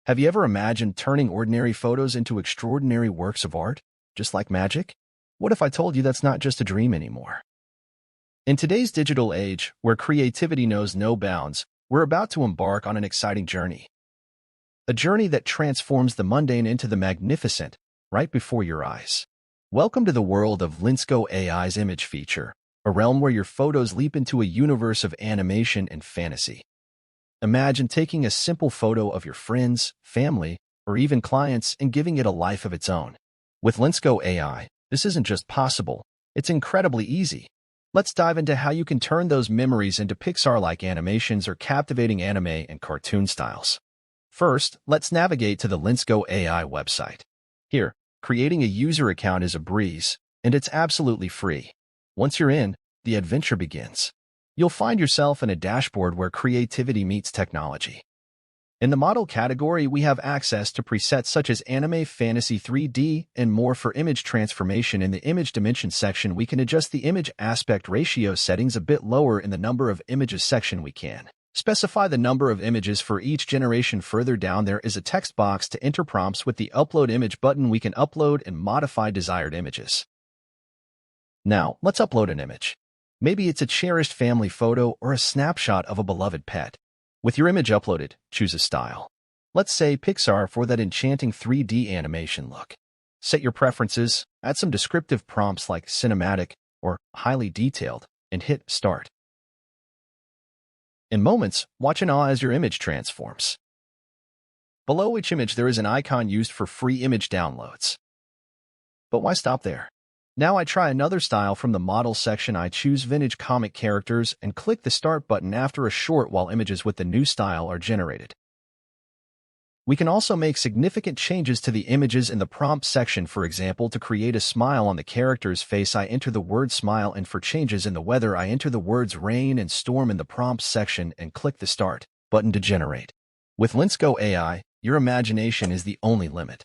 Have you ever imagined turning ordinary photos into extraordinary works of art, just like magic? What if I told you that's not just a dream anymore? In today's digital age, where creativity knows no bounds, we're about to embark on an exciting journey. A journey that transforms the mundane into the magnificent, right before your eyes. Welcome to the world of Lensgo AI's image feature, a realm where your photos leap into a universe of animation and fantasy. Imagine taking a simple photo of your friends, family, or even clients and giving it a life of its own. With Lensgo AI, this isn't just possible, it's incredibly easy. Let's dive into how you can turn those memories into Pixar-like animations or captivating anime and cartoon styles. First, let's navigate to the Lensgo AI website. Here, creating a user account is a breeze, and it's absolutely free. Once you're in, the adventure begins. You'll find yourself in a dashboard where creativity meets technology. In the model category, we have access to presets such as anime, fantasy, 3D, and more. For image transformation. In the image dimension section, we can adjust the image aspect ratio settings a bit lower. In the number of images section, we can specify the number of images for each generation. Further down, there is a text box to enter prompts. With the upload image button, we can upload and modify desired images. Now, let's upload an image. Maybe it's a cherished family photo or a snapshot of a beloved pet. With your image uploaded, choose a style. Let's say Pixar for that enchanting 3D animation look. Set your preferences, add some descriptive prompts like cinematic or highly detailed, and hit Start. In moments, watch in awe as your image transforms. Below each image, there is an icon used for free image downloads. But why stop there? Now I try another style. From the model section, I choose vintage comic characters and click the Start button. After a short while, images with the new style are generated. We can also make significant changes to the images in the prompt section. For example, to create a smile on the character's face, I enter the word smile, and for changes in the weather, I enter the words rain and storm in the prompt section and click the Start button to generate. With Lensgo AI, your imagination is the only limit.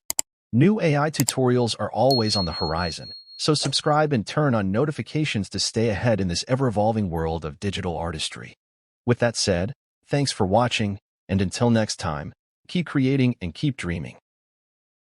New AI tutorials are always on the horizon, so subscribe and turn on notifications to stay ahead in this ever-evolving world of digital artistry. With that said, thanks for watching, and until next time, keep creating and keep dreaming.